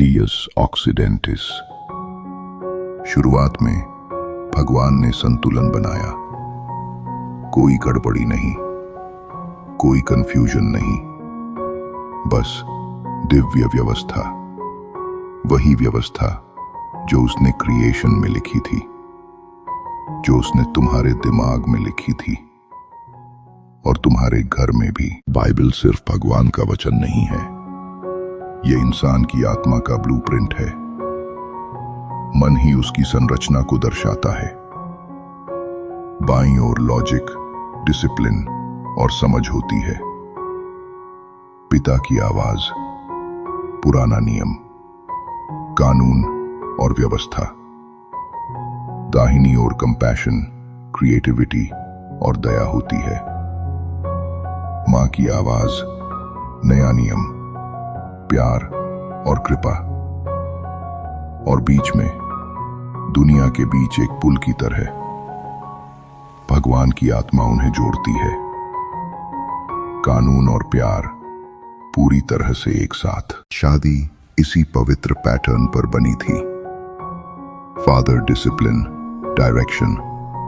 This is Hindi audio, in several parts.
डियस ऑक्सीडेंटिस। शुरुआत में भगवान ने संतुलन बनाया। कोई गड़बड़ी नहीं, कोई कंफ्यूजन नहीं, बस दिव्य व्यवस्था। वही व्यवस्था जो उसने क्रिएशन में लिखी थी, जो उसने तुम्हारे दिमाग में लिखी थी और तुम्हारे घर में भी। बाइबल सिर्फ भगवान का वचन नहीं है, ये इंसान की आत्मा का ब्लूप्रिंट है। मन ही उसकी संरचना को दर्शाता है। बाईं ओर लॉजिक, डिसिप्लिन और समझ होती है। पिता की आवाज, पुराना नियम, कानून और व्यवस्था। दाहिनी ओर कंपैशन, क्रिएटिविटी और दया होती है। मां की आवाज, नया नियम, प्यार और कृपा। और बीच में, दुनिया के बीच एक पुल की तरह, भगवान की आत्मा उन्हें जोड़ती है। कानून और प्यार पूरी तरह से एक साथ। शादी इसी पवित्र पैटर्न पर बनी थी। फादर डिसिप्लिन, डायरेक्शन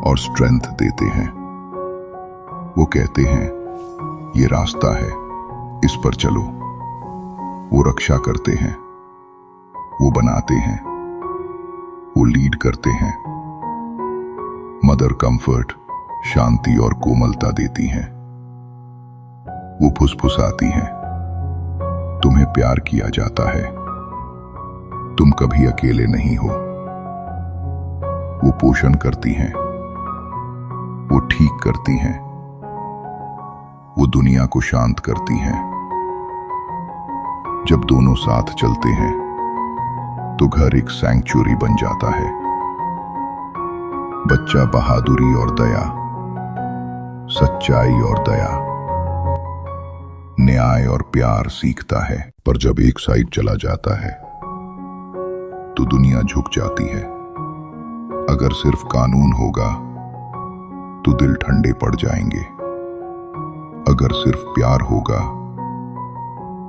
और स्ट्रेंथ देते हैं। वो कहते हैं, ये रास्ता है, इस पर चलो। वो रक्षा करते हैं, वो बनाते हैं, वो लीड करते हैं। मदर कंफर्ट, शांति और कोमलता देती हैं। वो फुसफुसाती हैं, तुम्हें प्यार किया जाता है, तुम कभी अकेले नहीं हो। वो पोषण करती हैं, वो ठीक करती हैं, वो दुनिया को शांत करती हैं। जब दोनों साथ चलते हैं तो घर एक सैंक्चुरी बन जाता है। बच्चा बहादुरी और दया, सच्चाई और दया, न्याय और प्यार सीखता है। पर जब एक साइड चला जाता है तो दुनिया झुक जाती है। अगर सिर्फ कानून होगा तो दिल ठंडे पड़ जाएंगे। अगर सिर्फ प्यार होगा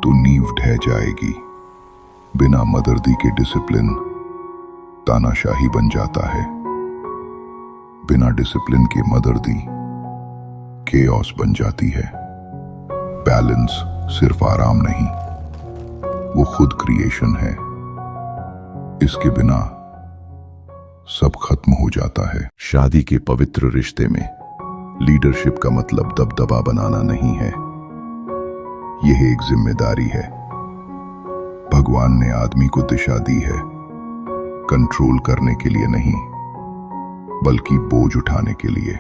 तो नींव ढह जाएगी। बिना मदर्दी के डिसिप्लिन तानाशाही बन जाता है। बिना डिसिप्लिन के मदर्दी केओस बन जाती है। बैलेंस सिर्फ आराम नहीं, वो खुद क्रिएशन है। इसके बिना सब खत्म हो जाता है। शादी के पवित्र रिश्ते में लीडरशिप का मतलब दबदबा बनाना नहीं है, यह एक जिम्मेदारी है। भगवान ने आदमी को दिशा दी है, कंट्रोल करने के लिए नहीं, बल्कि बोझ उठाने के लिए।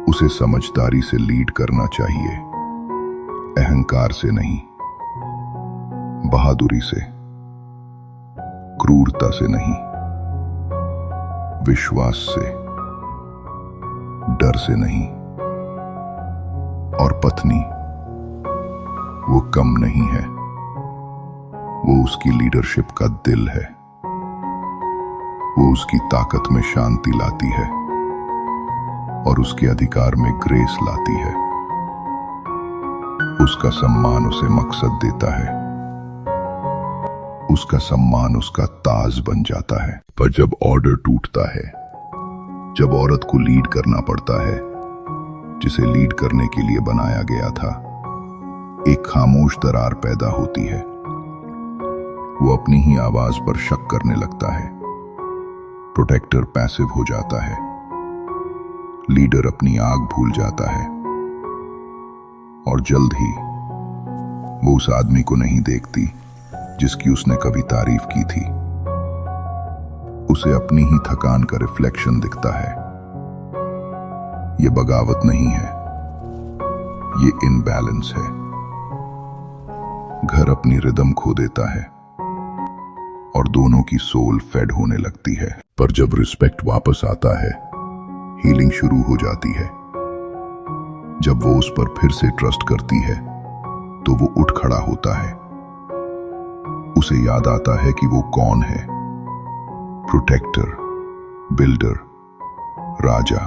उसे समझदारी से लीड करना चाहिए, अहंकार से नहीं, बहादुरी से, क्रूरता से नहीं, विश्वास से, डर से नहीं। और पत्नी, वो कम नहीं है, वो उसकी लीडरशिप का दिल है। वो उसकी ताकत में शांति लाती है और उसके अधिकार में ग्रेस लाती है। उसका सम्मान उसे मकसद देता है, उसका सम्मान उसका ताज बन जाता है। पर जब ऑर्डर टूटता है, जब औरत को लीड करना पड़ता है जिसे लीड करने के लिए बनाया गया था, एक खामोश दरार पैदा होती है। वो अपनी ही आवाज पर शक करने लगता है। प्रोटेक्टर पैसिव हो जाता है। लीडर अपनी आग भूल जाता है। और जल्द ही वो उस आदमी को नहीं देखती जिसकी उसने कभी तारीफ की थी। उसे अपनी ही थकान का रिफ्लेक्शन दिखता है। ये बगावत नहीं है, ये इनबैलेंस है। घर अपनी रिदम खो देता है और दोनों की सोल फेड होने लगती है। पर जब रिस्पेक्ट वापस आता है, हीलिंग शुरू हो जाती है। जब वो उस पर फिर से ट्रस्ट करती है तो वो उठ खड़ा होता है। उसे याद आता है कि वो कौन है। प्रोटेक्टर, बिल्डर, राजा।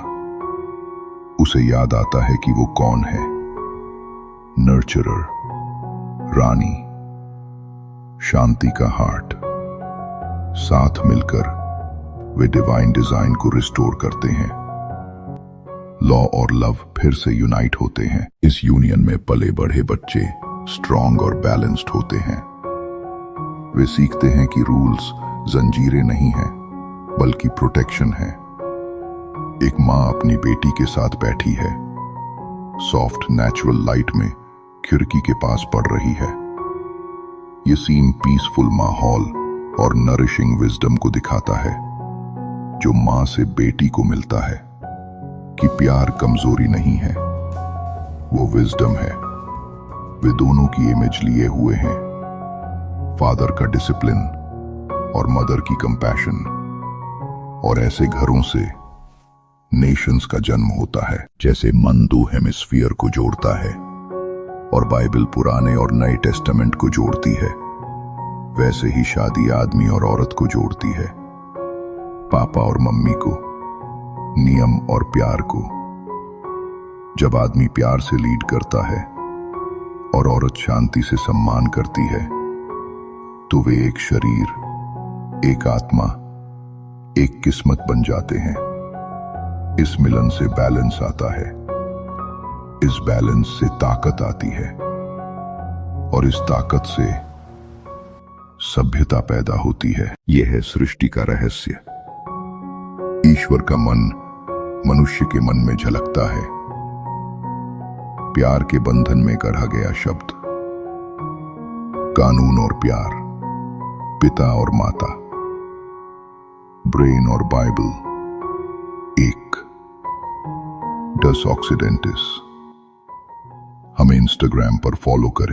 उसे याद आता है कि वो कौन है। नर्चरर, रानी। शांति का हार्ट। साथ मिलकर वे डिवाइन डिजाइन को रिस्टोर करते हैं। लॉ और लव फिर से यूनाइट होते हैं। इस यूनियन में पले बढ़े बच्चे स्ट्रांग और बैलेंस्ड होते हैं। वे सीखते हैं कि रूल्स जंजीरें नहीं हैं, बल्कि प्रोटेक्शन है। एक माँ अपनी बेटी के साथ बैठी है, सॉफ्ट नेचुरल लाइट में खिड़की के पास पड़ रही है। ये सीन पीसफुल माहौल और नरिशिंग विजडम को दिखाता है, जो माँ से बेटी को मिलता है कि प्यार कमजोरी नहीं है, वो विजडम है। वे दोनों की इमेज लिए हुए हैं, फादर का डिसिप्लिन और मदर की कंपैशन। और ऐसे घरों से नेशंस का जन्म होता है। जैसे मन दो हेमिस्फीयर को जोड़ता है और बाइबल पुराने और नए टेस्टामेंट को जोड़ती है, वैसे ही शादी आदमी और औरत को जोड़ती है, पापा और मम्मी को, नियम और प्यार को। जब आदमी प्यार से लीड करता है और औरत शांति से सम्मान करती है, तो वे एक शरीर, एक आत्मा, एक किस्मत बन जाते हैं। इस मिलन से बैलेंस आता है, इस बैलेंस से ताकत आती है, और इस ताकत से सभ्यता पैदा होती है। यह है सृष्टि का रहस्य। ईश्वर का मन मनुष्य के मन में झलकता है। प्यार के बंधन में गढ़ा गया शब्द, कानून और प्यार, पिता और माता, ब्रेन और बाइबल, एक। डस ऑक्सीडेंटिस। हमें इंस्टाग्राम पर फॉलो करें।